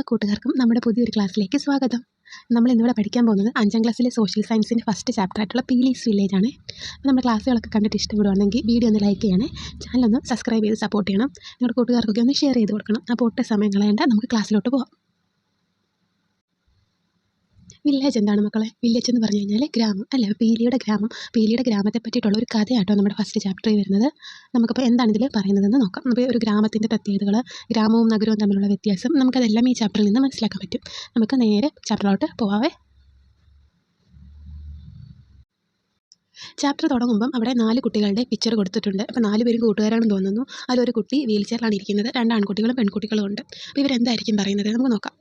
കൂട്ടുകാർക്കും നമ്മുടെ പുതിയൊരു ക്ലാസ്സിലേക്ക് സ്വാഗതം. നമ്മൾ ഇന്നിവിടെ പഠിക്കാൻ പോകുന്നത് 5ാം ക്ലാസ്സിലെ സോഷ്യൽ സയൻസിൻ്റെ ഫസ്റ്റ് ചാപ്റ്റർ ആയിട്ടുള്ള പീലീസ് വില്ലേജ് ആണ്. അപ്പോൾ നമ്മുടെ ക്ലാസ്സുകളൊക്കെ കണ്ടിട്ട് ഇഷ്ടപ്പെടുവാണെങ്കിൽ വീഡിയോ ഒന്ന് ലൈക്ക് ചെയ്യണേ, ചാനലൊന്ന് സബ്സ്ക്രൈബ് ചെയ്ത് സപ്പോർട്ട് ചെയ്യണം, നിങ്ങളുടെ കൂട്ടുകാർക്കൊക്കെ ഒന്ന് ഷെയർ ചെയ്ത് കൊടുക്കണം. അപ്പോൾ ഒട്ടും സമയം കളയണ്ട, നമുക്ക് ക്ലാസ്സിലോട്ട് പോകാം. വില്ലേജ് എന്താണ് മക്കളെ? വില്ലേജ് എന്ന് പറഞ്ഞു കഴിഞ്ഞാൽ ഗ്രാമം അല്ലേ? പീലിയുടെ ഗ്രാമത്തെ പറ്റിയിട്ടുള്ള ഒരു കഥയാട്ടോ നമ്മുടെ ഫസ്റ്റ് ചാപ്റ്ററിൽ വരുന്നത്. നമുക്കപ്പോൾ എന്താണ് ഇതിൽ പറയുന്നതെന്ന് നോക്കാം. അപ്പോൾ ഒരു ഗ്രാമത്തിൻ്റെ പ്രത്യേകതകൾ, ഗ്രാമവും നഗരവും തമ്മിലുള്ള വ്യത്യാസം, നമുക്കതെല്ലാം ഈ ചാപ്റ്ററിൽ നിന്ന് മനസ്സിലാക്കാൻ പറ്റും. നമുക്ക് നേരെ ചാപ്റ്ററിലോട്ട് പോവാവേ. ചാപ്റ്റർ തുടങ്ങുമ്പം അവിടെ 4 കുട്ടികളുടെ പിക്ചർ കൊടുത്തിട്ടുണ്ട്. അപ്പോൾ 4 പേരും കൂട്ടുകാരാണെന്ന് തോന്നുന്നു. അതിലൊരു കുട്ടി വീൽ ചെയറിലാണ് ഇരിക്കുന്നത്, 2 ആൺകുട്ടികളും പെൺകുട്ടികളും ഉണ്ട്. അപ്പോൾ ഇവരെന്തായിരിക്കും പറയുന്നത് നമുക്ക് നോക്കാം.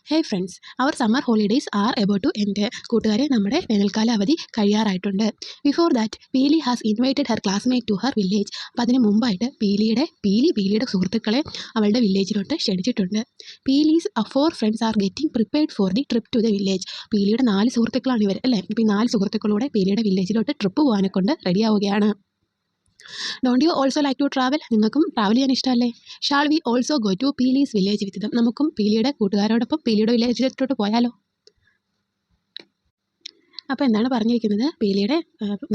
Hey friends, our summer holidays are about to end. കൂട്ടുകാരെ, നമ്മുടെ വേനൽക്കാല അവധി കഴിയാറായിട്ടുണ്ട്. Before that Peeli has invited her classmate to her village. അപ്പോൾ അതിന് മുമ്പായിട്ട് പീലിയുടെ സുഹൃത്തുക്കളെ അവളുടെ വില്ലേജിലോട്ട് ക്ഷണിച്ചിട്ടുണ്ട്. Peeli's 4 friends are getting prepared for the trip to the village. പീലിയുടെ 4 സുഹൃത്തുക്കളാണ് ഇവർ അല്ലേ? ഇപ്പോൾ ഈ 4 സുഹൃത്തുക്കളൂടെ പീലിയുടെ വില്ലേജിലോട്ട് ട്രിപ്പ് പോകാനെ കൊണ്ട് റെഡിയാവുകയാണ്. Don't you also like to travel? നിങ്ങൾക്കും ട്രാവൽ ചെയ്യാൻ ഇഷ്ടമല്ലേ? Shall we also go to Peeli's village with them. നമുക്കും പീലിയുടെ കൂട്ടുകാരോടൊപ്പം പീലിയുടെ വില്ലേജിലോട്ട് പോയാലോ? അപ്പോൾ എന്താണ് പറഞ്ഞിരിക്കുന്നത്? പീലിയുടെ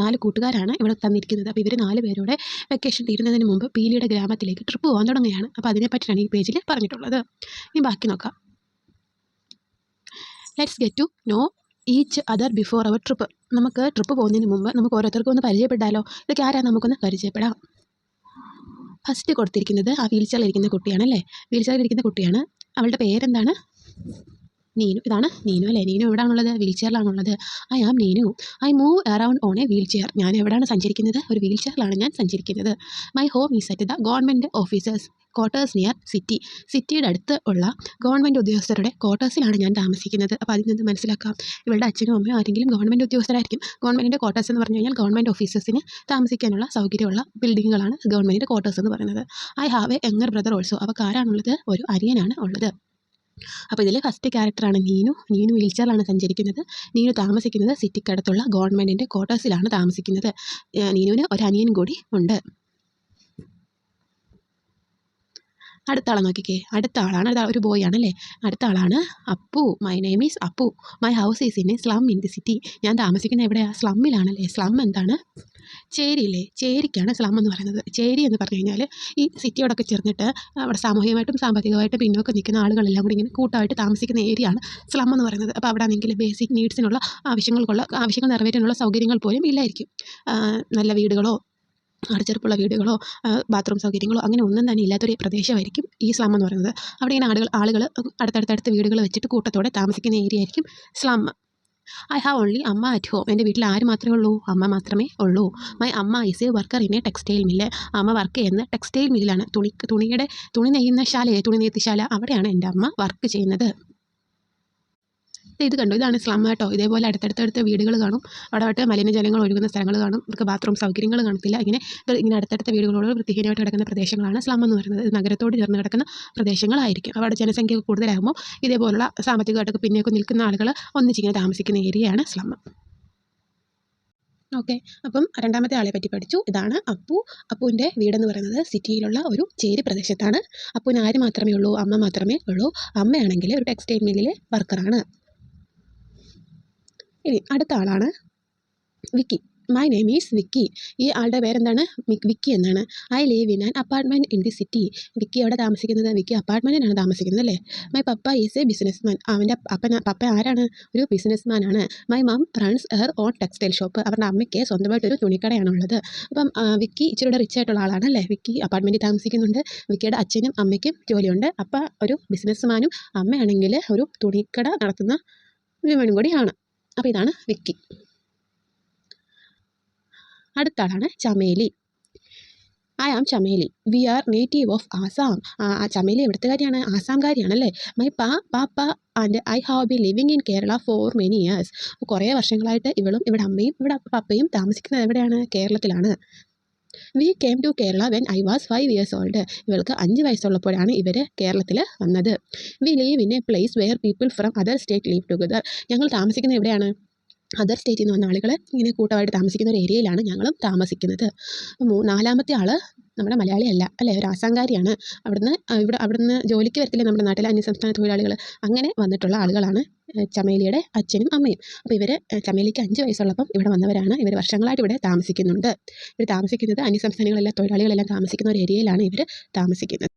4 കൂട്ടുകാരാണ് ഇവിടെ തന്നിരിക്കുന്നത്. അപ്പോൾ ഇവർ 4 പേരുടെ വെക്കേഷൻ തീരുന്നതിന് മുമ്പ് പീലിയുടെ ഗ്രാമത്തിലേക്ക് ട്രിപ്പ് പോകാൻ തുടങ്ങുകയാണ്. അപ്പോൾ അതിനെപ്പറ്റിയാണ് ഈ പേജിൽ പറഞ്ഞിട്ടുള്ളത്. ഇനി ബാക്കി നോക്കാം. Let's get to know each other before our trip. നമുക്ക് ട്രിപ്പ് പോകുന്നതിന് മുമ്പ് നമുക്ക് ഓരോരുത്തർക്കും ഒന്ന് പരിചയപ്പെടാമല്ലോ. ഇതൊക്കെ ആരാ? നമുക്കൊന്ന് പരിചയപ്പെടാം. ഫസ്റ്റ് കൊടുത്തിരിക്കുന്നത് ആ വീൽ ചെയറിലിരിക്കുന്ന കുട്ടിയാണല്ലേ? വീൽ ചെയറിലിരിക്കുന്ന കുട്ടിയാണ്. അവളുടെ പേരെന്താണ്? നീനു. ഇതാണ് നീനു അല്ലേ? നീനു എവിടെയാണുള്ളത്? വീൽ ചെയറിലാണുള്ളത്. I am Neenu. I move around on a wheel chair. ഞാൻ എവിടെയാണ് സഞ്ചരിക്കുന്നത്? ഒരു വീൽ ചെയറിലാണ് ഞാൻ സഞ്ചരിക്കുന്നത്. My home is at the government officers quarters near city. സിറ്റിയുടെ അടുത്ത് ഉള്ള ഗവൺമെൻറ് ഉദ്യോഗസ്ഥരുടെ ക്വാർട്ടേഴ്സിലാണ് ഞാൻ താമസിക്കുന്നത്. അപ്പോൾ അതിൽ നിന്ന് മനസ്സിലാക്കാം, ഇവളുടെ അച്ഛനും അമ്മയും ആരെങ്കിലും ഗവൺമെൻറ് ഉദ്യോഗസ്ഥരായിരിക്കും. ഗവൺമെൻറ്റിൻ്റെ ക്വാർട്ടേഴ്സ് എന്ന് പറഞ്ഞു കഴിഞ്ഞാൽ ഗവൺമെൻറ് ഓഫീസേഴ്സിന് താമസിക്കാനുള്ള സൗകര്യമുള്ള ബിൽഡിങ്ങുകളാണ് ഗവൺമെൻറ്റിൻ്റെ ക്വാർട്ടേഴ്സ് എന്ന് പറയുന്നത്. I have A younger brother also. അവർക്ക് ആരാണുള്ളത്? ഒരു അനിയനാണ് ഉള്ളത്. അപ്പോൾ ഇതിൽ ഫസ്റ്റ് ക്യാരക്ടറാണ് നീനു. നീനു വീൽ ചെയറിലാണ് സഞ്ചരിക്കുന്നത്. നീനു താമസിക്കുന്നത് സിറ്റിക്കടുത്തുള്ള ഗവൺമെൻറ്റിൻ്റെ ക്വാർട്ടേഴ്സിലാണ് താമസിക്കുന്നത്. നീനുവിന് ഒരു അനിയനും കൂടി ഉണ്ട്. അടുത്ത ആളെ നോക്കിക്കേ. അടുത്ത ആളാണ്, ഒരു ബോയ് ആണല്ലേ? അടുത്ത ആളാണ് Appu. My name is Appu. My house is in a slum in the city. ഞാൻ താമസിക്കുന്നത് എവിടെയാണ്? സ്ലമ്മിലാണല്ലേ? സ്ലം എന്താണ്? ചേരിയില്ലേ? ചേരിക്കാണ് സ്ലം എന്ന് പറയുന്നത്. ചേരി എന്ന് പറഞ്ഞു കഴിഞ്ഞാൽ ഈ സിറ്റിയോടൊക്കെ ചേർന്നിട്ട് അവിടെ സാമൂഹികമായിട്ടും സാമ്പത്തികമായിട്ടും പിന്നോക്കം നിൽക്കുന്ന ആളുകളെല്ലാം കൂടി ഇങ്ങനെ കൂട്ടമായിട്ട് താമസിക്കുന്ന ഏരിയയാണ് സ്ലം എന്ന് പറയുന്നത്. അപ്പോൾ അവിടെ ആണെങ്കിൽ ബേസിക് നീഡ്സിനുള്ള ആവശ്യങ്ങൾ നിറവേറ്റാനുള്ള സൗകര്യങ്ങൾ പോലും ഇല്ലായിരിക്കും. നല്ല വീടുകളോ അടച്ചുറപ്പുള്ള വീടുകളോ ബാത്റൂം സൗകര്യങ്ങളോ അങ്ങനെ ഒന്നും തന്നെ ഇല്ലാത്തൊരു പ്രദേശമായിരിക്കും ഈ സ്ലം എന്ന് പറയുന്നത്. അവിടെ ഇങ്ങനെ ആളുകൾ അടുത്തടുത്ത് വീടുകൾ വെച്ചിട്ട് കൂട്ടത്തോടെ താമസിക്കുന്ന ഏരിയ ആയിരിക്കും സ്ലം. ഐ ഹാവ് ഓൺലി അമ്മ അറ്റ് ഹോം. എൻ്റെ വീട്ടിൽ ആര് മാത്രമേ ഉള്ളൂ? അമ്മ മാത്രമേ ഉള്ളൂ. മൈ അമ്മ is A worker in A textile mill. അമ്മ വർക്ക് ചെയ്യുന്ന ടെക്സ്റ്റൈൽ മില്ലിലാണ്. തുണി നെയ്യുന്ന ശാലയെ, തുണി നെയ്ത്തുശാല, അവിടെയാണ് എൻ്റെ അമ്മ വർക്ക് ചെയ്യുന്നത്. ഇത് കണ്ടു, ഇതാണ് സ്ലം കേട്ടോ. ഇതേപോലെ അടുത്തടുത്ത് വീടുകൾ കാണും. അവിടെ മലിനജലങ്ങൾ ഒഴുകുന്ന സ്ഥലങ്ങൾ കാണും. ഇവർക്ക് ബാത്റൂം സൗകര്യങ്ങൾ കാണത്തില്ല. ഇങ്ങനെ അടുത്തടുത്ത വീടുകളോട് വൃത്തിഹീനമായിട്ട് കിടക്കുന്ന പ്രദേശങ്ങളാണ് സ്ലം എന്ന് പറയുന്നത്. ഇത് നഗരത്തോട് ചേർന്ന് കിടക്കുന്ന പ്രദേശങ്ങളായിരിക്കും. അവിടെ ജനസംഖ്യ കൂടുതലാകുമ്പോൾ ഇതേപോലുള്ള സാമ്പത്തികമായിട്ടൊക്കെ പിന്നേക്ക് നിൽക്കുന്ന ആളുകൾ ഒന്നിച്ചിങ്ങനെ താമസിക്കുന്ന ഏരിയയാണ് സ്ലം. ഓക്കെ, അപ്പം 2ാമത്തെ ആളെ പറ്റി പഠിച്ചു. ഇതാണ് അപ്പു. അപ്പുവിൻ്റെ വീടെന്ന് പറയുന്നത് സിറ്റിയിലുള്ള ഒരു ചേരി പ്രദേശത്താണ്. അപ്പുവിന് ആര് മാത്രമേ ഉള്ളൂ? അമ്മ മാത്രമേ ഉള്ളൂ. അമ്മയാണെങ്കിൽ ഒരു ടെക്സ്റ്റൈൽ മില്ലിലെ വർക്കറാണ്. ഇനി അടുത്ത ആളാണ് Vicky. My name is Vicky. ഈ ആളുടെ പേരെന്താണ്? വിക്കി എന്നാണ്. I leave in an apartment in the city. Vicky അവിടെ താമസിക്കുന്നത്? വിക്കി അപ്പാർട്ട്മെൻറ്റിലാണ് താമസിക്കുന്നത് അല്ലേ? My papa is a business man. അവൻ്റെ പപ്പ ആരാണ്? ഒരു ബിസിനസ് മാനാണ്. My mum runs her own textile shop. അവരുടെ അമ്മയ്ക്ക് സ്വന്തമായിട്ടൊരു തുണിക്കടയാണുള്ളത്. അപ്പം വിക്കി ഇച്ചിരി റിച്ച് ആയിട്ടുള്ള ആളാണല്ലേ? വിക്കി അപ്പാർട്ട്മെൻറ്റിൽ താമസിക്കുന്നുണ്ട്. വിക്കിയുടെ അച്ഛനും അമ്മയ്ക്കും ജോലിയുണ്ട്. അപ്പം ഒരു ബിസിനസ് മാനും അമ്മയാണെങ്കിൽ ഒരു തുണിക്കട നടത്തുന്ന വിമനും കൂടിയാണ്. അപ്പോൾ ഇതാണ് വിക്കി. അടുത്ത ആളാണ് Chameli. I am Chameli. We are native of Assam. Chameli എവിടുത്തുകാരിയാണ്? ആസാംകാരിയാണല്ലേ? My papa and I have be living in Kerala for many years. കുറേ വർഷങ്ങളായിട്ട് ഇവളും ഇവിടെ അമ്മയും ഇവിടെ പപ്പയും താമസിക്കുന്നത് എവിടെയാണ്? കേരളത്തിലാണ്. We came to Kerala when I was 5 years old. ഇവൾക്ക് 5 വയസ്സുള്ളപ്പോഴാണ് ഇവർ കേരളത്തിൽ വന്നത്. We live in a place where people from other state live together. ഞങ്ങൾ താമസിക്കുന്നത് എവിടെയാണ്? അതർ സ്റ്റേറ്റിൽ നിന്ന് വന്ന ആളുകൾ ഇങ്ങനെ കൂട്ടമായിട്ട് താമസിക്കുന്ന ഒരു ഏരിയയിലാണ് ഞങ്ങളും താമസിക്കുന്നത്. 4ാമത്തെ ആൾ നമ്മുടെ മലയാളിയല്ല അല്ലേ, ഒരു ആസാംകാരിയാണ്. അവിടുന്ന് ജോലിക്ക് വരത്തില്ലേ നമ്മുടെ നാട്ടിലെ അന്യസംസ്ഥാന തൊഴിലാളികൾ, അങ്ങനെ വന്നിട്ടുള്ള ആളുകളാണ് ചമേലിയുടെ അച്ഛനും അമ്മയും. അപ്പോൾ ചമേലിക്ക് 5 വയസ്സുള്ളപ്പം ഇവിടെ വന്നവരാണ്. ഇവർ വർഷങ്ങളായിട്ട് ഇവിടെ താമസിക്കുന്നുണ്ട്. ഇവർ താമസിക്കുന്നത് അന്യസംസ്ഥാനങ്ങളിലെ തൊഴിലാളികളെല്ലാം താമസിക്കുന്ന ഒരു ഏരിയയിലാണ് ഇവർ താമസിക്കുന്നത്.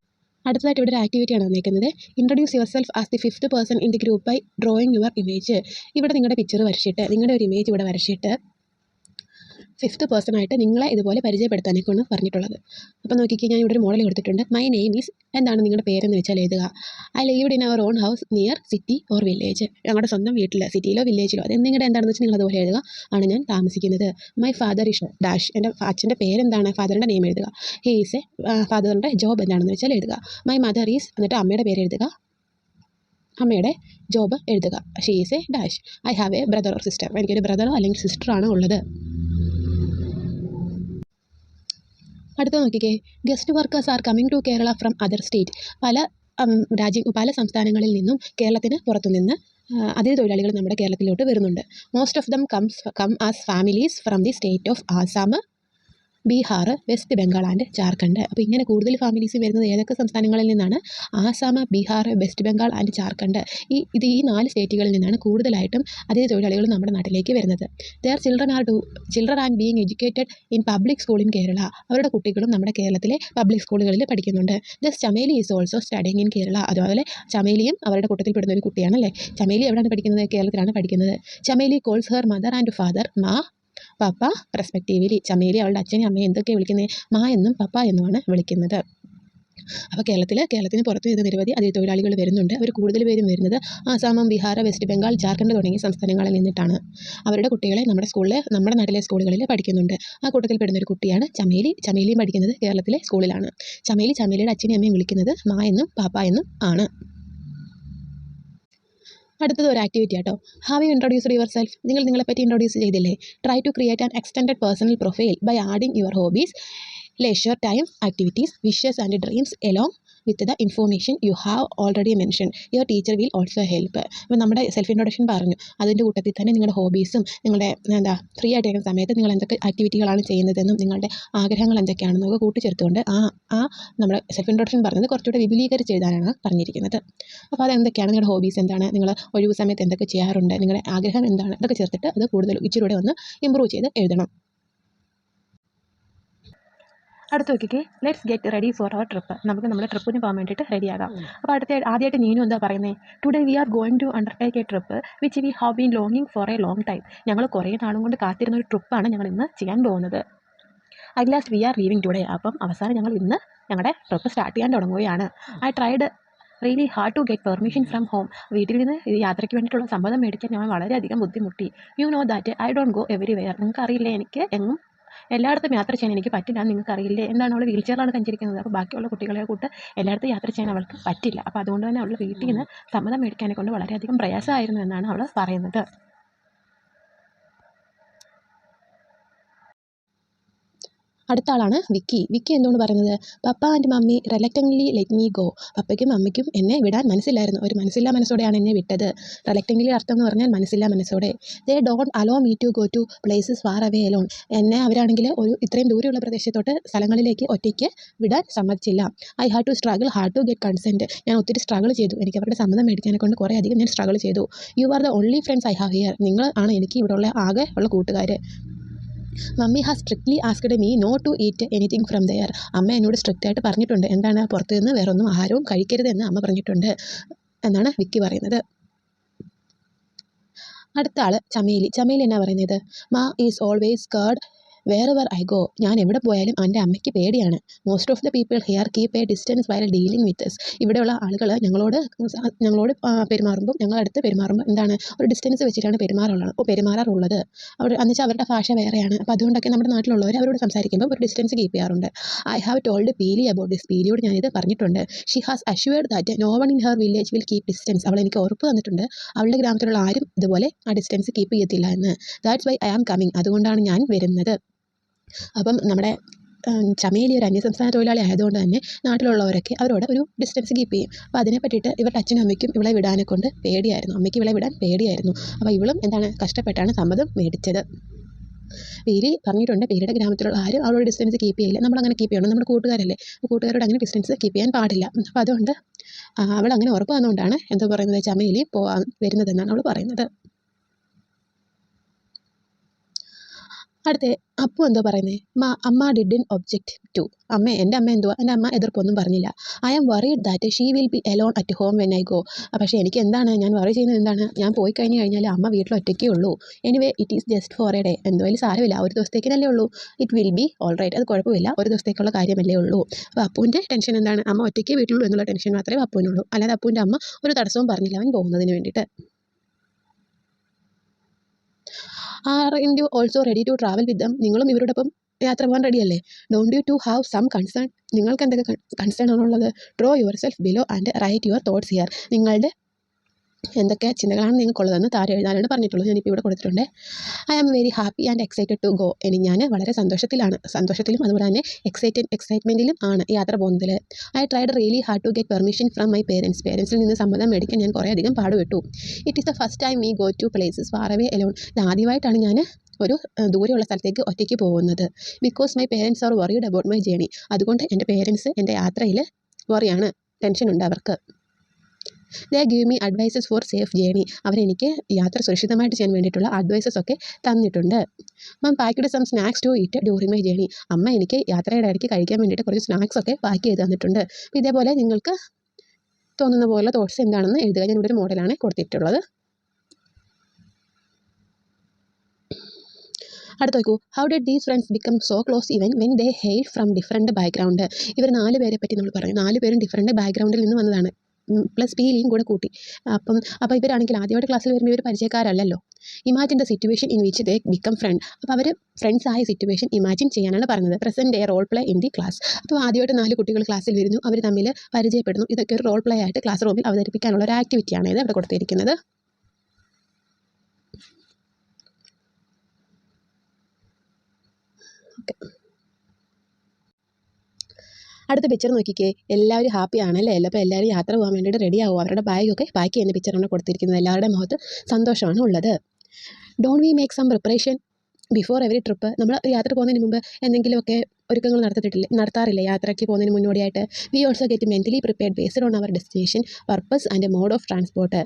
അടുത്തതായിട്ട് ഇവിടെ ഒരു ആക്ടിവിറ്റിയാണ് വന്നേക്കുന്നത്. Introduce yourself as the 5th person in the group by drawing your image. ഇവിടെ നിങ്ങളുടെ പിക്ചർ വരച്ചിട്ട്, നിങ്ങളുടെ ഒരു ഇമേജ് ഇവിടെ വരച്ചിട്ട് 5th പേഴ്സണായിട്ട് നിങ്ങളെ ഇതുപോലെ പരിചയപ്പെടുത്താനൊക്കെയാണ് പറഞ്ഞിട്ടുള്ളത്. അപ്പോൾ നോക്കിക്കേ, ഞാൻ ഇവിടെ ഒരു മോഡൽ കൊടുത്തിട്ടുണ്ട്. മൈ നെയിം ഈസ്, എന്താണ് നിങ്ങളുടെ പേരെന്ന് വെച്ചാൽ എഴുതുക. I lived in our own house near city or village. ഞങ്ങളുടെ സ്വന്തം വീട്ടിൽ, സിറ്റിയിലോ വില്ലേജിലോ, അത് നിങ്ങളുടെ എന്താണെന്ന് വെച്ചാൽ നിങ്ങൾ അതുപോലെ എഴുതുക. ആണ് ഞാൻ താമസിക്കുന്നത്. മൈ ഫാദർ ഇസ് ഡാഷ്, എൻ്റെ അച്ഛൻ്റെ പേരെന്താണ്, ഫാദറിൻ്റെ നെയിം എഴുതുക. ഹി ഈസ് ഫാദറിൻ്റെ ജോബ് എന്താണെന്ന് വെച്ചാൽ എഴുതുക. മൈ മദർ ഈസ്, എന്നിട്ട് അമ്മയുടെ പേര് എഴുതുക, അമ്മയുടെ ജോബ് എഴുതുക. She is dash. I have a brother or sister, എനിക്കൊരു ബ്രദറോ അല്ലെങ്കിൽ സിസ്റ്ററാണ് ഉള്ളത്. അടുത്ത നോക്കിക്കേ, guest workers are coming to Kerala from other state. പല സംസ്ഥാനങ്ങളിൽ നിന്നും കേരളത്തിന് പുറത്തുനിന്ന് അതിഥി തൊഴിലാളികൾ നമ്മുടെ കേരളത്തിലോട്ട് വരുന്നുണ്ട്. Most of them come as families from the state of Assam, Bihar, West Bengal and Jharkhand. അപ്പോൾ ഇങ്ങനെ കൂടുതൽ ഫാമിലീസ് വരുന്നത് ഏതൊക്കെ സംസ്ഥാനങ്ങളിൽ നിന്നാണ്? ആസാം, ബീഹാർ, വെസ്റ്റ് ബംഗാൾ ആൻഡ് ജാർഖണ്ഡ്. ഈ 4 സ്റ്റേറ്റുകളിൽ നിന്നാണ് കൂടുതലായിട്ടും അതിഥി തൊഴിലാളികൾ നമ്മുടെ നാട്ടിലേക്ക് വരുന്നത്. Their children and being educated in public school in Kerala. അവരുടെ കുട്ടികളും നമ്മുടെ കേരളത്തിലെ പബ്ലിക് സ്കൂളുകളിൽ പഠിക്കുന്നുണ്ട്. Thus Chameli is also studying in Kerala. അതുപോലെ ചമേലിയും അവരുടെ കൂട്ടത്തിൽപ്പെടുന്ന ഒരു കുട്ടിയാണല്ലേ. ചമേലി എവിടെയാണ് പഠിക്കുന്നത്? കേരളത്തിലാണ് പഠിക്കുന്നത്. Chameli calls her mother and father മാ, പപ്പ റെസ്പെക്റ്റീവ്ലി. ചമേലി അവളുടെ അച്ഛനെയും അമ്മയും എന്തൊക്കെയാണ് വിളിക്കുന്നത്? മാ എന്നും പപ്പ എന്നുമാണ് വിളിക്കുന്നത്. അപ്പോൾ കേരളത്തിന് പുറത്ത് നിന്ന് നിരവധി അതിഥി തൊഴിലാളികൾ വരുന്നുണ്ട്. അവർ കൂടുതൽ പേരും വരുന്നത് ആസാം, ബീഹാർ, വെസ്റ്റ് ബംഗാൾ, ജാർഖണ്ഡ് തുടങ്ങിയ സംസ്ഥാനങ്ങളിൽ നിന്നിട്ടാണ്. അവരുടെ കുട്ടികളെ നമ്മുടെ നാട്ടിലെ സ്കൂളുകളിൽ പഠിക്കുന്നുണ്ട്. ആ കൂട്ടത്തിൽ പെടുന്ന ഒരു കുട്ടിയാണ് ചമേലി. ചമേലിയും പഠിക്കുന്നത് കേരളത്തിലെ സ്കൂളിലാണ്. ചമേലിയുടെ അച്ഛനെയും അമ്മയും വിളിക്കുന്നത് മാ എന്നും പാപ്പ എന്നും ആണ്. അടുത്തത് ഒരു ആക്ടിവിറ്റി ആട്ടോ. Have you introduced yourself? നിങ്ങൾ നിങ്ങളെപ്പറ്റി ഇൻട്രൊഡ്യൂസ് ചെയ്തില്ലേ? Try to create an extended personal profile by adding your hobbies, leisure time activities, wishes and dreams along with the information you have already mentioned. Your teacher will also help. അപ്പോൾ നമ്മുടെ self introduction പറഞ്ഞു, അതിൻ്റെ കൂട്ടത്തിൽ തന്നെ നിങ്ങളുടെ ഹോബീസും നിങ്ങളുടെ free ആയിട്ടിരിക്കുന്ന സമയത്ത് നിങ്ങൾ എന്തൊക്കെ ആക്ടിവിറ്റികളാണ് ചെയ്യുന്നതെന്നും നിങ്ങളുടെ ആഗ്രഹങ്ങൾ എന്തൊക്കെയാണെന്നൊക്കെ കൂട്ടിച്ചേർത്തുകൊണ്ട് നമ്മുടെ സെൽഫ് ഇൻട്രൊഡക്ഷൻ പറഞ്ഞത് കുറച്ചുകൂടെ വിപുലീകരിച്ച് എഴുതാനാണ് പറഞ്ഞിരിക്കുന്നത്. അപ്പോൾ അതെന്തൊക്കെയാണ്, നിങ്ങളുടെ ഹോബീസ് എന്താണ്, നിങ്ങൾ ഒഴിവ് സമയത്ത് എന്തൊക്കെ ചെയ്യാറുണ്ട്, നിങ്ങളുടെ ആഗ്രഹം എന്താണ്, ഇതൊക്കെ ചേർത്തിട്ട് അത് കൂടുതൽ ഇച്ചിരൂടെ ഒന്ന് ഇമ്പ്രൂവ് ചെയ്ത് എഴുതണം. അടുത്ത് നോക്കിക്കേ, let's get ready for our trip. നമുക്ക് നമ്മുടെ ട്രിപ്പിന് പോകാൻ വേണ്ടിയിട്ട് റെഡിയാകാം. അപ്പോൾ ആദ്യമായിട്ട് നീനു എന്താ പറയുന്നത്? Today we are going to undertake a trip which we have been ലോങ്ങിങ് ഫോർ എ ലോങ് ടൈം. ഞങ്ങൾ കുറേ നാളും കൊണ്ട് കാത്തിരുന്ന ഒരു ട്രിപ്പാണ് ഞങ്ങൾ ഇന്ന് ചെയ്യാൻ പോകുന്നത്. At last we are leaving today. അപ്പം അവസാനം ഞങ്ങൾ ഇന്ന് ഞങ്ങളുടെ ട്രിപ്പ് സ്റ്റാർട്ട് ചെയ്യാൻ തുടങ്ങുകയാണ്. I tried really hard to get permission from home. വീട്ടിൽ നിന്ന് യാത്രയ്ക്ക് വേണ്ടിയിട്ടുള്ള സമ്മതം മേടിക്കാൻ ഞാൻ വളരെയധികം ബുദ്ധിമുട്ടി. You know that I don't go everywhere. നിങ്ങൾക്കറിയില്ലേ, എനിക്ക് എങ്ങും എല്ലായിടത്തും യാത്ര ചെയ്യാൻ എനിക്ക് പറ്റില്ല. നിങ്ങൾക്കറിയില്ലേ, എന്താണ് അവൾ വീൽ ചെയറിലാണ് സഞ്ചരിക്കുന്നത്. അപ്പോൾ ബാക്കിയുള്ള കുട്ടികളെ കൂട്ട് എല്ലായിടത്തും യാത്ര ചെയ്യാൻ അവൾക്ക് പറ്റില്ല. അപ്പോൾ അതുകൊണ്ട് തന്നെ അവൾ വീട്ടിൽ നിന്ന് സമ്മതം മേടിക്കാനെ കൊണ്ട് വളരെയധികം പ്രയാസമായിരുന്നു എന്നാണ് അവൾ പറയുന്നത്. അടുത്ത ആളാണ് വിക്കി. വിക്കി എന്തുകൊണ്ട് പറയുന്നത്? Papa and mummy reluctantly let me go. പപ്പയ്ക്കും അമ്മയ്ക്കും എന്നെ വിടാൻ മനസ്സില്ലായിരുന്നു. ഒരു മനസ്സില്ലാ മനസ്സോടെയാണ് എന്നെ വിട്ടത്. റിലക്റ്റൻ്റ്ലി അർത്ഥം എന്ന് പറഞ്ഞാൽ മനസ്സില്ലാ മനസ്സോടെ. They don't allow me to go to places far away alone. എന്നെ അവരാണെങ്കിൽ ഇത്രയും ദൂരെയുള്ള പ്രദേശത്തോട്ട് സ്ഥലങ്ങളിലേക്ക് ഒറ്റയ്ക്ക് വിടാൻ സമ്മതിച്ചില്ല. I had to struggle hard to get consent. ഞാൻ ഒത്തിരി സ്ട്രഗിൾ ചെയ്തു. എനിക്ക് അവരുടെ സമ്മതം മേടിക്കാനെ കൊണ്ട് കുറേ അധികം ഞാൻ സ്ട്രഗിൾ ചെയ്തു. You are the only friends I have here. നിങ്ങൾ ആണ് എനിക്ക് ഇവിടെ ഉള്ള ആകെ ഉള്ള കൂട്ടുകാർ. Mummy has strictly asked me not to eat anything from there. അമ്മ എന്നോട് സ്ട്രിക്റ്റ് ആയിട്ട് പറഞ്ഞിട്ടുണ്ട്, എന്താണ്, പുറത്തു നിന്ന് വേറൊന്നും ആഹാരവും കഴിക്കരുത് എന്ന് അമ്മ പറഞ്ഞിട്ടുണ്ട് എന്നാണ് വിക്കി പറയുന്നത്. അടുത്ത ആൾ ചമേലി. ചമേലി എന്നാ പറയുന്നത്? മാ is always scared wherever I go. ഞാൻ എവിടെ പോയാലും എൻ്റെ അമ്മയ്ക്ക് പേടിയാണ്. Most of the people here keep A distance while dealing with us. ഇവിടെയുള്ള ആളുകൾ ഞങ്ങളോട് പെരുമാറുമ്പോൾ, ഞങ്ങളടുത്ത് പെരുമാറുമ്പോൾ എന്താണ്, ഒരു ഡിസ്റ്റൻസ് വെച്ചിട്ടാണ് പെരുമാറാറുള്ളത്. എന്നുവെച്ചാൽ അവരുടെ ഭാഷ വേറെയാണ്. അപ്പോൾ അതുകൊണ്ടൊക്കെ നമ്മുടെ നാട്ടിലുള്ളവർ അവരോട് സംസാരിക്കുമ്പോൾ ഒരു ഡിസ്റ്റൻസ് കീപ്പ് ചെയ്യാറുണ്ട്. I have told Peeli about this. പീലിയോട് ഞാനിത് പറഞ്ഞിട്ടുണ്ട്. She has assured that no one in her village will keep distance. അവൾ എനിക്ക് ഉറപ്പ് തന്നിട്ടുണ്ട്, അവളുടെ ഗ്രാമത്തിലുള്ള ആരും ഇതുപോലെ ആ ഡിസ്റ്റൻസ് കീപ്പ് ചെയ്യത്തില്ല എന്ന്. That's why I am coming. അതുകൊണ്ടാണ് ഞാൻ വരുന്നത്. അപ്പം നമ്മുടെ ചമേലി ഒരു അന്യസംസ്ഥാന തൊഴിലാളി ആയതുകൊണ്ട് തന്നെ നാട്ടിലുള്ളവരൊക്കെ അവരോട് ഒരു ഡിസ്റ്റൻസ് കീപ്പ് ചെയ്യും. അപ്പോൾ അതിനെ പറ്റിയിട്ട് ഇവരുടെ അച്ഛനും അമ്മയ്ക്കും ഇവളെ വിടാനെ കൊണ്ട് പേടിയായിരുന്നു. അമ്മയ്ക്ക് ഇവളെ വിടാൻ പേടിയായിരുന്നു. അപ്പോൾ ഇവളും എന്താണ്, കഷ്ടപ്പെട്ടാണ് സമ്മതം മേടിച്ചത്. പേര് പറഞ്ഞിട്ടുണ്ട്, പേരുടെ ഗ്രാമത്തിലുള്ള ആരും അവരോട് ഡിസ്റ്റൻസ് കീപ്പ് ചെയ്യില്ല. നമ്മളങ്ങനെ കീപ്പ് ചെയ്യണം, നമ്മുടെ കൂട്ടുകാരല്ലേ, കൂട്ടുകാരോട് അങ്ങനെ ഡിസ്റ്റൻസ് കീപ്പ് ചെയ്യാൻ പാടില്ല. അപ്പോൾ അതുകൊണ്ട് അവൾ അങ്ങനെ ഉറപ്പ് വന്നുകൊണ്ടാണ് എന്താ പറയുന്നത്, ചമേലി പോകാൻ വരുന്നതെന്നാണ് അവൾ പറയുന്നത്. അടുത്ത അപ്പു എന്തോ പറയുന്നത്, അമ്മ ഡിഡിൻ ഒബ്ജക്റ്റ് ടു. എൻ്റെ അമ്മ എന്തുവാ, എൻ്റെ അമ്മ എതിർപ്പൊന്നും പറഞ്ഞില്ല. I am worried that she will be alone at home when I go. പക്ഷേ എനിക്ക് എന്താണ്, ഞാൻ വറി ചെയ്യുന്നത് എന്താണ്, ഞാൻ പോയി കഴിഞ്ഞാൽ അമ്മ വീട്ടിൽ ഒറ്റയ്ക്കേ ഉള്ളൂ. Anyway it is just for a day. എന്തായാലും സാരമില്ല, ഒരു ദിവസത്തേക്കിനല്ലേ ഉള്ളൂ. It will be all right, അത് കുഴപ്പമില്ല, ഒരു ദിവസത്തേക്കുള്ള കാര്യമല്ലേ ഉള്ളൂ. അപ്പോൾ അപ്പുവിൻ്റെ ടെൻഷൻ എന്താണ്, അമ്മ ഒറ്റയ്ക്ക് വീട്ടിലുള്ളൂ എന്നുള്ള ടെൻഷൻ മാത്രമേ അപ്പുവിനുള്ളൂ. അല്ലാതെ അപ്പുവിൻ്റെ അമ്മ ഒരു തടസ്സവും പറഞ്ഞില്ല അവൻ പോകുന്നതിന് വേണ്ടിയിട്ട്. Are you also ready to travel with them? നിങ്ങളും ഇവരോടൊപ്പം യാത്ര പോകാൻ റെഡിയല്ലേ? Don't you to have some concern? നിങ്ങൾക്ക് എന്തൊക്കെ കൺസേൺ ആണുള്ളത്? Draw yourself below and write your thoughts here. നിങ്ങളുടെ എന്തൊക്കെ ചിന്തകളാണ് നിങ്ങൾക്കുള്ളതെന്ന് താരം എഴുതാനാണ് പറഞ്ഞിട്ടുള്ളത്. ഞാനിപ്പോൾ ഇവിടെ കൊടുത്തിട്ടുണ്ട്. I am very happy and excited to go. ഞാൻ വളരെ സന്തോഷത്തിലും അതുപോലെ തന്നെ എക്സൈറ്റ്മെൻറ്റിലും ആണ് യാത്ര പോകുന്നതിൽ. I tried really hard to get permission from my പേരൻസിൽ നിന്ന് സമ്മതം മേടിക്കാൻ ഞാൻ കുറേ അധികം പാടുപെട്ടു. It is the first time we go to places far away alone. ഇത് ആദ്യമായിട്ടാണ് ഞാൻ ഒരു ദൂരെയുള്ള സ്ഥലത്തേക്ക് ഒറ്റയ്ക്ക് പോകുന്നത്. Because my parents are worried about my journey. അതുകൊണ്ട് എൻ്റെ പേരൻസ് എൻ്റെ യാത്രയിൽ വറിയാണ്, ടെൻഷനുണ്ട് അവർക്ക്. They give me advices for safe journey. അവരെനിക്ക് യാത്ര സുരക്ഷിതമായിട്ട് ചെയ്യാൻ വേണ്ടിയിട്ടുള്ള അഡ്വൈസസ് ഒക്കെ തന്നിട്ടുണ്ട്. Mum packed some snacks to eat during my journey. അമ്മ എനിക്ക് യാത്രയുടെ ഇടയ്ക്ക് കഴിക്കാൻ വേണ്ടിയിട്ട് കുറച്ച് സ്നാക്സ് ഒക്കെ പാക്ക് ചെയ്ത് തന്നിട്ടുണ്ട്. അപ്പോൾ ഇതേപോലെ നിങ്ങൾക്ക് തോന്നുന്ന പോലെ തോട്ട്സ് എന്താണെന്ന് എഴുതുക. ഞാൻ ഇവിടെ ഒരു മോഡലാണ് കൊടുത്തിട്ടുള്ളത്. അടുത്ത നോക്കൂ, how did these friends become so close even when they hail from different background. ഇവർ 4 പേരെ പറ്റി നമ്മൾ പറഞ്ഞു. 4 പേരും ഡിഫറെൻറ്റ് ബാക്ക്ഗ്രൗണ്ടിൽ നിന്ന് വന്നതാണ്. പ്ലസ് പീലിയും കൂടെ കൂട്ടി. അപ്പോൾ ഇവരാണെങ്കിൽ ആദ്യമായിട്ട് ക്ലാസ്സിൽ വരുമ്പോൾ ഇവർ പരിചയക്കാരല്ലല്ലോ. Imagine the situation in which they become friend. അപ്പോൾ അവർ ഫ്രണ്ട്സ് ആയ സിറ്റുവേഷൻ ഇമാജിൻ ചെയ്യാനാണ് പറഞ്ഞത്. Present a role play in the class. അപ്പോൾ ആദ്യമായിട്ട് 4 കുട്ടികൾ ക്ലാസ്സിൽ വരുന്നു, അവർ തമ്മിൽ പരിചയപ്പെടുന്നു. ഇതൊക്കെ ഒരു റോൾ പ്ലേ ആയിട്ട് ക്ലാസ് റൂമിൽ അവതരിപ്പിക്കാനുള്ള ഒരു ആക്ടിവിറ്റിയാണ് ഇത് ഇവിടെ കൊടുത്തിരിക്കുന്നത്. ഓക്കെ, അടുത്ത പിക്ചർ നോക്കിക്കേ. എല്ലാവരും ഹാപ്പി ആണല്ലേ? അപ്പോൾ എല്ലാവരും യാത്ര പോകാൻ വേണ്ടിയിട്ട് റെഡി ആവും. അവരുടെ ബാഗൊക്കെ പാക്ക് ചെയ്യുന്ന പിക്ചറാണ് കൊടുത്തിരിക്കുന്നത്. എല്ലാവരുടെ മുഖത്ത് സന്തോഷമാണ് ഉള്ളത്. Don't we make some preparation before every trip. നമ്മൾ യാത്ര പോകുന്നതിന് മുമ്പ് എന്തെങ്കിലുമൊക്കെ ഒരുക്കങ്ങൾ നടത്താറില്ല യാത്രയ്ക്ക് പോകുന്നതിന് മുന്നോടിയായിട്ട്. We also get mentally prepared based on our destination, purpose and mode of transport.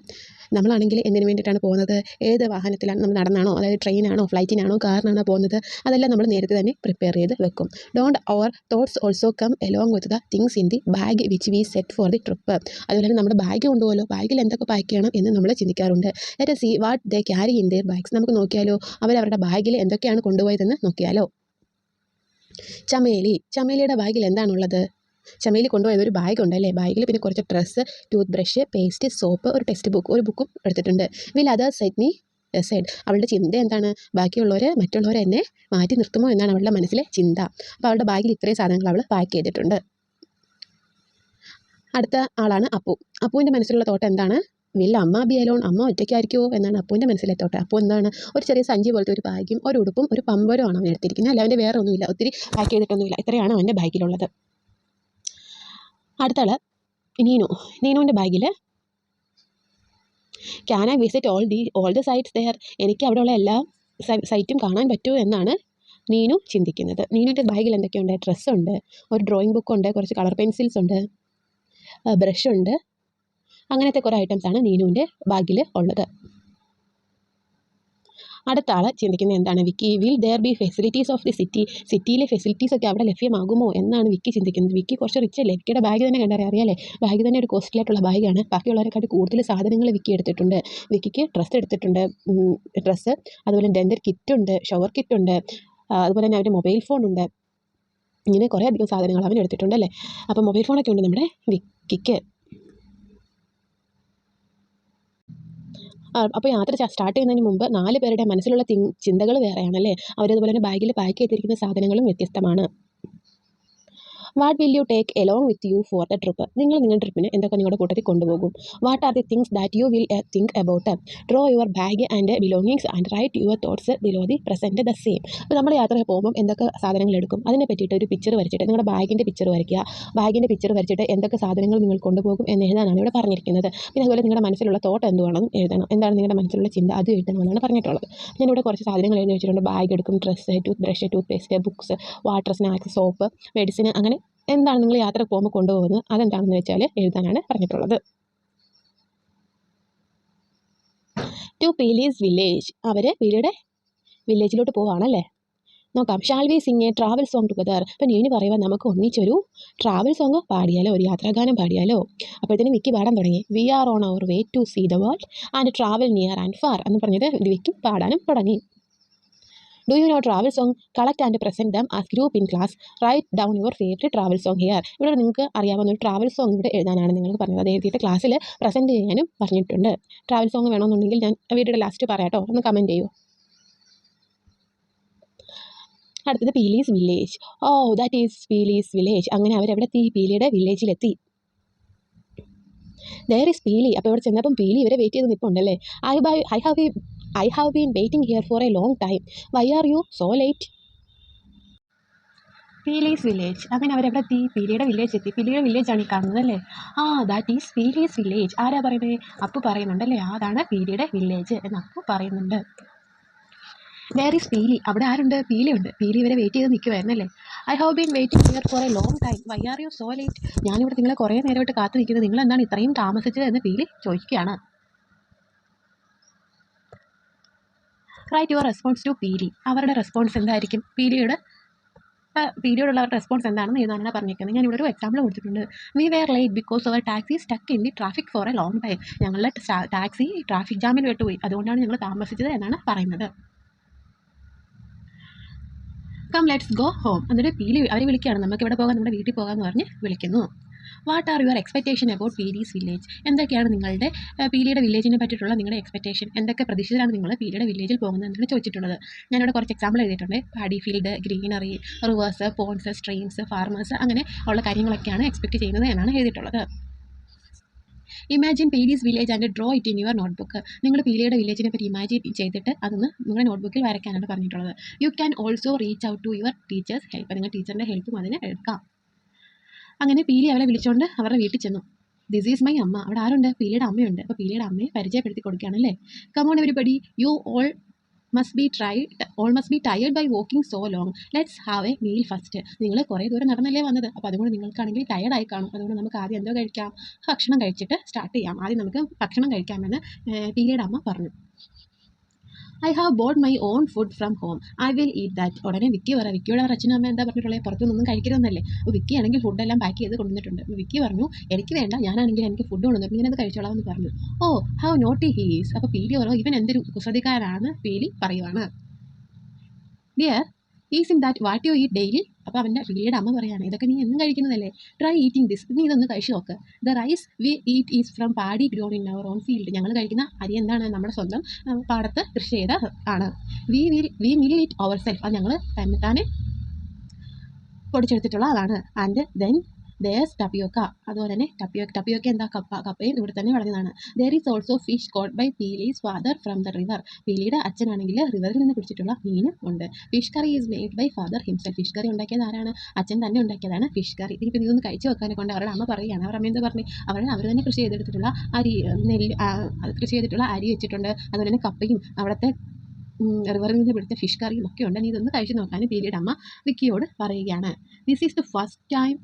നമ്മളാണെങ്കിൽ എന്തിനു വേണ്ടിയിട്ടാണ് പോകുന്നത്, ഏത് വാഹനത്തിലാണ്, നമ്മൾ നടന്നാണോ, അതായത് ട്രെയിനാണോ, ഫ്ലൈറ്റിനാണോ, കാറിനാണോ പോകുന്നത്, അതെല്ലാം നമ്മൾ നേരത്തെ തന്നെ പ്രിപ്പയർ ചെയ്ത് വെക്കും. Don't our thoughts also come along with the things in the bag which we set for the trip. അതുപോലെ തന്നെ നമ്മുടെ ബാഗ് കൊണ്ടുപോകലോ, ബാഗിൽ എന്തൊക്കെ പാക്ക് ചെയ്യണം എന്ന് നമ്മൾ ചിന്തിക്കാറുണ്ട്. Let us see what they carry in their bags. നമുക്ക് നോക്കിയാലോ അവരവരുടെ ബാഗിൽ എന്തൊക്കെയാണ് കൊണ്ടുപോയതെന്ന് നോക്കിയാലോ. ചമേലിയുടെ ബാഗിൽ എന്താണുള്ളത്? ചമേലി കൊണ്ടുപോയത് ഒരു ബാഗ് ഉണ്ടല്ലേ. ബാഗിൽ പിന്നെ കുറച്ച് dress, tooth brush, paste, soap, ഒരു ടെക്സ്റ്റ് ബുക്ക്, ഒരു ബുക്കും എടുത്തിട്ടുണ്ട്. Will others set me aside. അവളുടെ ചിന്ത എന്താണ്, മറ്റുള്ളവരെ എന്നെ മാറ്റി നിർത്തുമോ എന്നാണ് അവളുടെ മനസ്സിലെ ചിന്ത. അപ്പോൾ അവളുടെ ബാഗിൽ ഇത്രയും സാധനങ്ങൾ അവൾ പാക്ക് ചെയ്തിട്ടുണ്ട്. അടുത്ത ആളാണ് അപ്പു. അപ്പുവിൻ്റെ മനസ്സിലുള്ള തോട്ട് എന്താണ്, വിൽ അമ്മ ബി അലോൺ, അമ്മ ഒറ്റയ്ക്കായിരിക്കുമോ എന്നാണ് അപ്പുവിൻ്റെ മനസ്സിലെ തോട്ട്. അപ്പോൾ എന്താണ്, ഒരു ചെറിയ സഞ്ചി പോലത്തെ ഒരു ബാഗും ഒരു ഉടുപ്പും ഒരു പമ്പരമാണ് അവൻ എടുത്തിരിക്കുന്നത്. അല്ല, അവൻ്റെ വേറെ ഒന്നുമില്ല, ഒത്തിരി പാക്ക് ചെയ്തിട്ടൊന്നുമില്ല. ഇത്രയാണ് അവൻ്റെ ബാഗിലുള്ളത്. അടുത്ത ആൾ നീനുവിൻ്റെ ബാഗിൽ can I visit all the sights there. എനിക്ക് അവിടെയുള്ള എല്ലാ സൈറ്റും കാണാൻ പറ്റുമോ എന്നാണ് നീനു ചിന്തിക്കുന്നത്. നീനുവിൻ്റെ ബാഗിൽ എന്തൊക്കെയുണ്ട്, ഡ്രസ്സുണ്ട്, ഒരു ഡ്രോയിങ് ബുക്കുണ്ട്, കുറച്ച് കളർ പെൻസിൽസ് ഉണ്ട്, ബ്രഷുണ്ട്, അങ്ങനത്തെ കുറേ ഐറ്റംസാണ് നീനുവിൻ്റെ ബാഗിൽ ഉള്ളത്. അടുത്ത ആൾ ചിന്തിക്കുന്നത് എന്താണ്, Vicky will there be facilities of the സിറ്റിയിലെ ഫെസിലിറ്റീസ് ഒക്കെ അവിടെ ലഭ്യമാകുമോ എന്നാണ് വിക്കി ചിന്തിക്കുന്നത്. വിക്കി കുറച്ച് റിച്ച് അല്ലേ, വിക്കിയുടെ ബാഗ് തന്നെ അറിയാലേ, ബാഗ് തന്നെ ഒരു കോസ്റ്റ്ലി ആയിട്ടുള്ള ബാഗാണ്. ബാക്കിയുള്ളവരെക്കാട്ടി കൂടുതൽ സാധനങ്ങൾ വിക്കി എടുത്തിട്ടുണ്ട്. വിക്കിക്ക് ഡ്രസ്സ് എടുത്തിട്ടുണ്ട്, അതുപോലെ ഡെൻ്റൽ കിറ്റുണ്ട്, ഷവർ കിറ്റുണ്ട്, അതുപോലെ തന്നെ അവൻ്റെ മൊബൈൽ ഫോണുണ്ട്. ഇങ്ങനെ കുറേ അധികം സാധനങ്ങൾ അവൻ എടുത്തിട്ടുണ്ടല്ലേ. അപ്പോൾ മൊബൈൽ ഫോണൊക്കെ ഉണ്ട് നമ്മുടെ വിക്കിക്ക്. അപ്പോൾ യാത്ര സ്റ്റാർട്ട് ചെയ്യുന്നതിന് മുമ്പ് 4 പേരുടെ മനസ്സിലുള്ള ചിന്തകൾ വേറെയാണല്ലേ. അവരതുപോലെ തന്നെ ബാഗിൽ പാക്ക് ചെയ്തിരിക്കുന്ന സാധനങ്ങളും വ്യത്യസ്തമാണ്. What will you take along with you for the trip? നിങ്ങൾ നിങ്ങളുടെ ട്രിപ്പിന് എന്തൊക്കെ നിങ്ങളുടെ കൂട്ടത്തിൽ കൊണ്ടുപോകും? What are the things that you will think about? Draw your bag and belongings and write your thoughts below the present the same. അപ്പോൾ നമ്മൾ യാത്ര പോകുമ്പോൾ എന്തൊക്കെ സാധനങ്ങൾ എടുക്കും അതിനെ പറ്റിയിട്ട് ഒരു പിക്ചർ വരച്ചിട്ട് നിങ്ങളുടെ ബാഗിൻ്റെ പിക്ചർ വരയ്ക്കുക. ബാഗിൻ്റെ പിക്ചർ വരച്ചിട്ട് എന്തൊക്കെ സാധനങ്ങൾ നിങ്ങൾ കൊണ്ടുപോകും എന്ന് എഴുതാനാണ് ഇവിടെ പറഞ്ഞിരിക്കുന്നത്. പിന്നെ അതുപോലെ നിങ്ങളുടെ മനസ്സിലുള്ള തോട്ട് എന്തുവാണെന്നും എഴുതണം. എന്താണ് നിങ്ങളുടെ മനസ്സിലുള്ള ചിന്ത അത് എഴുതണമെന്നാണ് പറഞ്ഞിട്ടുള്ളത്. ഞാനിവിടെ കുറച്ച് സാധനങ്ങൾ എഴുതി വെച്ചിട്ടുണ്ട്. ബാഗ് എടുക്കും, dress, tooth brush, tooth paste, books, water, snacks, soap, medicine, അങ്ങനെ എന്താണ് നിങ്ങൾ യാത്ര പോകുമ്പോൾ കൊണ്ടുപോകുന്നത് അതെന്താണെന്ന് വെച്ചാൽ എഴുതാനാണ് പറഞ്ഞിട്ടുള്ളത്. To Peeli's village. അവർ പീലിയുടെ വില്ലേജിലോട്ട് പോവുകയാണല്ലേ. നോക്കാം. Shall we sing a travel song together. അപ്പം നീന് പറയുമ്പോൾ നമുക്ക് ഒന്നിച്ചൊരു ട്രാവൽ സോങ് പാടിയാലോ, ഒരു യാത്രാഗാനം പാടിയാലോ. അപ്പോഴത്തേനും വിക്കി പാടാൻ തുടങ്ങി. We are on our way to see the world and travel near and far എന്ന് പറഞ്ഞിട്ട് വിക്കി പാടാനും തുടങ്ങി. Do you know travel song? Collect and present them as group in class. Write down your favourite travel song here. ഇവിടെ നിങ്ങൾക്ക് അറിയാവുന്ന ഒരു travel song ഇവിടെ എഴുതാനാണ് നിങ്ങൾക്ക് പറഞ്ഞത്. അത് എഴുതിയിട്ട് ക്ലാസ്സിൽ പ്രസൻറ്റ് ചെയ്യാനും പറഞ്ഞിട്ടുണ്ട്. ട്രാവൽ സോങ് വേണമെന്നുണ്ടെങ്കിൽ ഞാൻ വീഡിയോയുടെ ലാസ്റ്റ് പറയാട്ടോ, ഒന്ന് കമൻറ്റ് ചെയ്യൂ. അടുത്തത് Peeli's village. Oh that is Peeli's village. അങ്ങനെ അവരെവിടെത്തി? പീലിയുടെ വില്ലേജിലെത്തി. ദെയർ ഈസ് പീലി. അപ്പോൾ ഇവിടെ ചെന്നപ്പം പീലി ഇവരെ വെയിറ്റ് ചെയ്ത് നിൽപ്പുണ്ടല്ലേ. I have been waiting here for a long time. Why are you so late? Peeli's village. അങ്ങനെ അവരെവിടെ എത്തി? പീലിയുടെ വില്ലേജ് എത്തി. പീലിയുടെ വില്ലേജാണ് ഈ കാണുന്നത് അല്ലേ. That is Peeli's village. ആരാ പറയുന്നത്? അപ്പു പറയുന്നുണ്ടല്ലേ. അതാണ് പീലിയുടെ വില്ലേജ് എന്ന് അപ്പു പറയുന്നുണ്ട്. ദെയർ ഈസ് പീലി. അവിടെ ആരുണ്ട്? പീലി ഉണ്ട്. പീലി ഇവരെ വെയിറ്റ് ചെയ്ത് നിൽക്കുമായിരുന്നല്ലേ. I have been waiting here for a long time. Why are you so late? ഞാനിവിടെ നിങ്ങളെ കുറേ നേരമായിട്ട് കാത്തു നിൽക്കുന്നത്, നിങ്ങൾ എന്താണ് ഇത്രയും താമസിച്ചത് എന്ന് പീലി ചോദിക്കുകയാണ്. റൈറ്റ് യുവർ റെസ്പോൺസ് ടു പീലി. അവരുടെ റെസ്പോൺസ് എന്തായിരിക്കും? പീലിയോടുള്ള റെസ്പോൺസ് എന്താണെന്ന് എഴുതാനാണ് പറഞ്ഞിരിക്കുന്നത്. ഞാനിവിടെ ഒരു എക്സാമ്പിൾ കൊടുത്തിട്ടുണ്ട്. We were late because our taxi stuck in the traffic for a long time. ഞങ്ങളുടെ ടാക്സി ട്രാഫിക് ജാമിൽ വിട്ടുപോയി, അതുകൊണ്ടാണ് ഞങ്ങൾ താമസിച്ചത് എന്നാണ് പറയുന്നത്. Come let's go home. എന്നിട്ട് പീലി അവരെ വിളിക്കുകയാണ്. നമുക്ക് ഇവിടെ പോകാം, നമ്മുടെ വീട്ടിൽ പോകാമെന്ന് പറഞ്ഞ് വിളിക്കുന്നു. What are your expectation about Peeli's village? എന്തൊക്കെയാണ് നിങ്ങളുടെ പീലിയുടെ വില്ലേജിനെ പറ്റിയിട്ടുള്ള നിങ്ങളുടെ എക്സ്പെക്റ്റേഷൻ? എന്തൊക്കെ പ്രതീക്ഷിച്ചാണ് നിങ്ങൾ പീലിയുടെ വില്ലേജിൽ പോകുന്നത് എന്നാണ് ചോദിച്ചിട്ടുള്ളത്. ഞാനിവിടെ കുറച്ച് എക്സാമ്പിൾ എഴുതിയിട്ടുണ്ട്. Paddy field, greenery, rivers, ponds, streams, farmers, അങ്ങനെ ഉള്ള കാര്യങ്ങളൊക്കെയാണ് എക്സ്പെക്റ്റ് ചെയ്യുന്നത് എന്നാണ് എഴുതിയിട്ടുള്ളത്. Imagine Peeli's village and draw it in your notebook. നിങ്ങൾ പീലിയുടെ വില്ലേജിനെ പറ്റി ഇമാജിൻ ചെയ്തിട്ട് അതൊന്ന് നിങ്ങളുടെ നോട്ട്ബുക്കിൽ വരയ്ക്കാനാണ് പറഞ്ഞിട്ടുള്ളത്. You can also reach out to your teachers help. നിങ്ങൾ ടീച്ചറിൻ്റെ ഹെൽപ്പും അതിന് എടുക്കാം. അങ്ങനെ പീലി അവളെ വിളിച്ചുകൊണ്ട് അവരുടെ വീട്ടിൽ ചെന്നു. ദിസ് ഈസ് മൈ അമ്മ. അവിടെ ആരുണ്ട്? പീലിയുടെ അമ്മയുണ്ട്. അപ്പോൾ പീലിയുടെ അമ്മയെ പരിചയപ്പെടുത്തി കൊടുക്കുകയാണല്ലേ. Come on everybody, you all must be tired by walking so long. Let's have a meal first. നിങ്ങൾ കുറേ ദൂരം നടന്നല്ലേ വന്നത്, അപ്പോൾ അതുകൊണ്ട് നിങ്ങൾക്കാണെങ്കിൽ ടയേർഡായി കാണും. അതുകൊണ്ട് നമുക്ക് ആദ്യം എന്തോ കഴിക്കാം? ഭക്ഷണം കഴിച്ചിട്ട് സ്റ്റാർട്ട് ചെയ്യാം. ആദ്യം നമുക്ക് ഭക്ഷണം കഴിക്കാമെന്ന് പീലിയുടെ അമ്മ പറഞ്ഞു. I have bought my own food from home. I will eat that. ഉടനെ വിക്കി പറ. വിക്കിയുടെ അച്ഛനും അമ്മ എന്താ പറഞ്ഞിട്ടുള്ളത്? പുറത്തുനിന്നും കഴിക്കരുതെന്നല്ലേ. അപ്പോൾ വിക്കി ആണെങ്കിൽ ഫുഡെല്ലാം പാക്ക് ചെയ്ത് കൊണ്ടുവന്നിട്ടുണ്ട്. വിക്കി പറഞ്ഞു എനിക്ക് വേണ്ട, ഞാനാണെങ്കിൽ എനിക്ക് ഫുഡ് കൊണ്ടുവന്നിട്ട് ഞാനത് കഴിച്ചോളാം എന്ന് പറഞ്ഞു. ഓ ഹൗ നോട്ടി ഹീ ഈസ്. അപ്പോൾ പീലി ഓരോ ഇവൻ എന്തൊരു കുസൃതിക്കാരാണ് പീലി പറയുവാണ്. Dear is in that what you eat daily. അപ്പോൾ അവൻ്റെ പീലിയുടെ അമ്മ പറയുകയാണ്, ഇതൊക്കെ നീ എന്നും കഴിക്കുന്നതല്ലേ. Try eating this. നീ ഇതൊന്ന് കഴിച്ചു നോക്ക്. The rice we eat is from paddy grown in our own field. ഞങ്ങൾ കഴിക്കുന്ന അരി എന്താണ്? നമ്മുടെ സ്വന്തം പാടത്ത് കൃഷി ചെയ്ത ആണ്. We mill it our self. അത് ഞങ്ങൾ തന്നെ പൊടിച്ചെടുത്തിട്ടുള്ള അതാണ്. And then there's tapioca. അതുപോലെ തന്നെ ടപ്പിയോക്ക എന്താ? കപ്പയും ഇവിടെ തന്നെ വളരുന്നതാണ്. There is also fish caught by Peeli's father from the river. പീലിയുടെ അച്ഛനാണെങ്കിൽ റിവറിൽ നിന്ന് പിടിച്ചിട്ടുള്ള മീനും ഉണ്ട്. Fish curry is made by father himself. Fish curry ഉണ്ടാക്കിയത് ആരാണ്? അച്ഛൻ തന്നെ ഉണ്ടാക്കിയതാണ് ഫിഷ് കറി. ഇനിയിപ്പോൾ ഇതൊന്ന് കഴിച്ചു വെക്കാനെ കൊണ്ട് അവരുടെ അമ്മ പറയുകയാണ്. അവരുടെ അമ്മ എന്താ പറഞ്ഞു? അവർ തന്നെ കൃഷി ചെയ്തെടുത്തിട്ടുള്ള കൃഷി ചെയ്തിട്ടുള്ള അരി വെച്ചിട്ടുണ്ട്. അതുപോലെ തന്നെ കപ്പയും അവിടുത്തെ റിവറിൽ നിന്ന് പിടിച്ച ഫിഷ് കറിയും ഒക്കെ ഉണ്ട്. നീ ഇതൊന്ന് കഴിച്ചു നോക്കാൻ പീലിയുടെ അമ്മ വിക്കിയോട് പറയുകയാണ്. This is the first time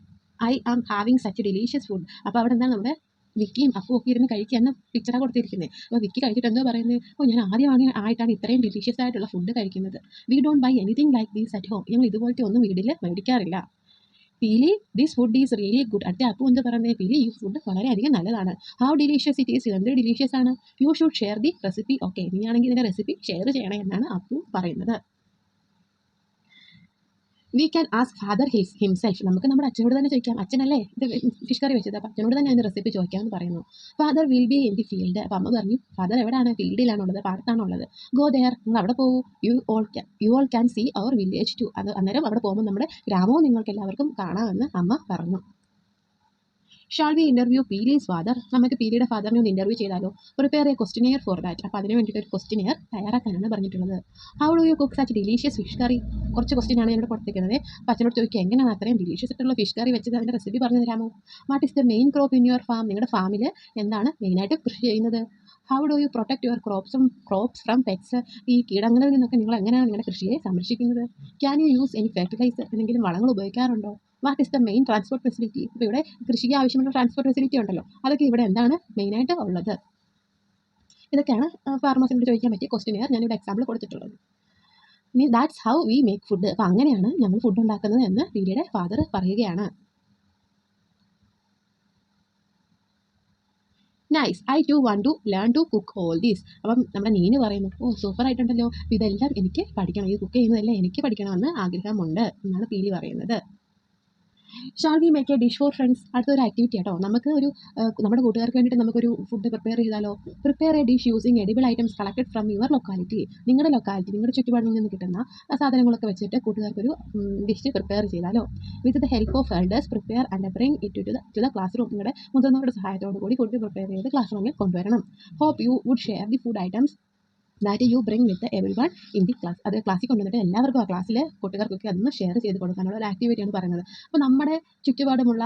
I am having such delicious food. അപ്പോൾ അവിടെ എന്താണ് നമ്മുടെ വിക്കിയും അപ്പും ഒക്കെ ഇരുന്ന് കഴിക്കുക എന്ന പിക്ചറാണ് കൊടുത്തിരിക്കുന്നത്. അപ്പോൾ വിക്കി കഴിച്ചിട്ട് എന്തോ പറയുന്നത്? ഞാൻ ആദ്യമായിട്ടാണ് ഇത്രയും ഡിലീഷ്യസ് ആയിട്ടുള്ള ഫുഡ് കഴിക്കുന്നത്. We don't buy anything like these at home. ഞങ്ങൾ ഇതുപോലത്തെ ഒന്നും വീട്ടിൽ മേടിക്കാറില്ല. Peeli this food is really good. അടുത്ത അപ്പു എന്ത് പറയുന്നത്? പീലി ഈ ഫുഡ് വളരെയധികം നല്ലതാണ്. How delicious it is. എന്ത് ഡിലീഷ്യസ് ആണ്. You should share the recipe. Okay, നീയാണെങ്കിൽ ഇതിൻ്റെ റെസിപ്പി ഷെയർ ചെയ്യണം എന്നാണ് അപ്പു പറയുന്നത്. We can ask father himself. നമുക്ക് നമ്മുടെ അച്ഛനോട് തന്നെ ചോദിക്കാം. അച്ഛനല്ലേ ഇത് ഫിഷ് കറി വെച്ചത്, അപ്പോൾ അച്ഛനോട് തന്നെ അതിൻ്റെ റെസിപ്പി ചോദിക്കാമെന്ന് പറയുന്നു. Father will be in the field. അപ്പോൾ അമ്മ പറഞ്ഞു ഫാദർ എവിടെയാണ്? ഫീൽഡിലാണുള്ളത്, പാടത്താണുള്ളത്. ഗോ ദെയർ, നിങ്ങൾ അവിടെ പോകൂ. You all can see our village too. അത് അന്നേരം അവിടെ പോകുമ്പോൾ നമ്മുടെ ഗ്രാമവും നിങ്ങൾക്ക് എല്ലാവർക്കും കാണാമെന്ന് അമ്മ പറഞ്ഞു. Shall we interview Peeli's father. നമുക്ക് പീലിയുടെ ഫാദറിനെ ഒന്ന് ഇൻ്റർവ്യൂ ചെയ്താലോ? Prepare A questionnaire for that. അപ്പോൾ അതിന് വേണ്ടിയിട്ട് ഒരു ക്വസ്റ്റിനെയർ തയ്യാറാക്കാനാണ് പറഞ്ഞിട്ടുള്ളത്. How do you cook such delicious fish curry. കുറച്ച് ക്വസ്റ്റ്യനാണ് ഇവിടെ കൊടുത്തിരിക്കുന്നത്. അപ്പോൾ അച്ഛനോട് ചോദിക്കുക എങ്ങനെയാണ് അത്രയും ഡിലീഷ്യസ് ആയിട്ടുള്ള ഫിഷ് കറി വെച്ചത്, അതിൻ്റെ റെസിപ്പി പറഞ്ഞു തരാമോ? What is the main crop in your farm. നിങ്ങളുടെ ഫാമിൽ എന്താണ് മെയിനായിട്ട് കൃഷി ചെയ്യുന്നത്? How do you protect your crops from pests. ഈ കീടങ്ങളിൽ നിന്നൊക്കെ നിങ്ങൾ എങ്ങനെയാണ് നിങ്ങളുടെ കൃഷിയെ സംരക്ഷിക്കുന്നത്? Can you use any fertiliser. എന്തെങ്കിലും വളങ്ങൾ ഉപയോഗിക്കാറുണ്ടോ? What is the main transport facility. ഇപ്പോൾ ഇവിടെ കൃഷിക്ക് ആവശ്യമുള്ള ട്രാൻസ്പോർട്ട് ഫെസിലിറ്റി ഉണ്ടല്ലോ, അതൊക്കെ ഇവിടെ എന്താണ് മെയിനായിട്ട് ഉള്ളത്? ഇതൊക്കെയാണ് ഫാർമേഴ്സിനോട് ചോദിക്കാൻ പറ്റിയ ക്വസ്റ്റിനെയർ ഞാനിവിടെ എക്സാമ്പിൾ കൊടുത്തിട്ടുള്ളത്. ഇനി that's how we make food. അപ്പോൾ അങ്ങനെയാണ് ഞങ്ങൾ ഫുഡ് ഉണ്ടാക്കുന്നത് എന്ന് പീലിയുടെ ഫാദർ പറയുകയാണ്. Nice, I too want to learn to cook all these. അപ്പം നമ്മുടെ നീന് പറയുന്നു, ഓ സൂപ്പർ ആയിട്ടുണ്ടല്ലോ, ഇതെല്ലാം എനിക്ക് പഠിക്കണം, ഈ കുക്ക് ചെയ്യുന്നതെല്ലാം എനിക്ക് പഠിക്കണമെന്ന് ആഗ്രഹമുണ്ട് എന്നാണ് പീലി പറയുന്നത്. Shall we make a dish for friends. അടുത്തൊരു ആക്ടിവിറ്റി കേട്ടോ. നമുക്ക് ഒരു നമ്മുടെ കൂട്ടുകാർക്ക് വേണ്ടിയിട്ട് നമുക്കൊരു ഫുഡ് പ്രിപ്പയർ ചെയ്താലോ? Prepare a dish using edible items collected from your locality. നിങ്ങളുടെ ചുറ്റുപാടിൽ നിന്ന് കിട്ടുന്ന സാധനങ്ങളൊക്കെ വെച്ചിട്ട് കൂട്ടുകാർക്കൊരു ഡിഷ് പ്രിപ്പയർ ചെയ്താലോ? With the help of elders prepare and bring it to the classroom. നിങ്ങളുടെ മുതിർന്നവരുടെ സഹായത്തോടു കൂടി ഫുഡ് പ്രിപ്പയർ ചെയ്ത് ക്ലാസ് റൂമിൽ കൊണ്ടുവരണം. Hope you would share the food items that you bring with everyone in the class. അത് ക്ലാസ്സിൽ കൊണ്ടുവന്നിട്ട് എല്ലാവർക്കും ആ ക്ലാസ്സിൽ കൂട്ടുകാർക്കൊക്കെ അതൊന്ന് ഷെയർ ചെയ്ത് കൊടുക്കാനുള്ള ഒരു ആക്ടിവിറ്റിയാണ് പറയുന്നത്. അപ്പോൾ നമ്മുടെ ചുറ്റുപാടുമുള്ള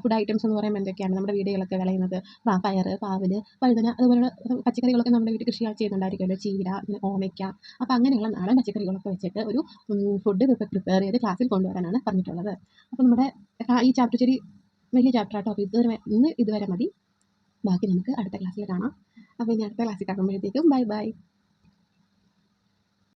ഫുഡ് ഐറ്റംസ് എന്ന് പറയുമ്പോൾ എന്തൊക്കെയാണ് നമ്മുടെ വീടുകളൊക്കെ വിളയുന്നത്? പയർ, പാവൽ, വഴുതന, അതുപോലുള്ള പച്ചക്കറികളൊക്കെ നമ്മുടെ വീട്ടിൽ കൃഷി ചെയ്യുന്നുണ്ടായിരിക്കുമല്ലോ. ചീര, പിന്നെ ഓമയ്ക്ക. അപ്പോൾ അങ്ങനെയുള്ള നാടൻ പച്ചക്കറികളൊക്കെ വെച്ചിട്ട് ഒരു ഫുഡ് പ്രിപ്പയർ ചെയ്ത് ക്ലാസ്സിൽ കൊണ്ടുവരാനാണ് പറഞ്ഞിട്ടുള്ളത്. അപ്പോൾ നമ്മുടെ ഈ ചാപ്റ്റർ ശരി വലിയ ചാപ്റ്റർ ആട്ടോ. അപ്പോൾ ഇതുവരെ മതി. ബാക്കി നമുക്ക് അടുത്ത ക്ലാസ്സിൽ കാണാം. അപ്പോൾ ഇനി അടുത്ത ക്ലാസ്സിൽ കാണുമ്പോഴത്തേക്കും ബൈ ബൈ.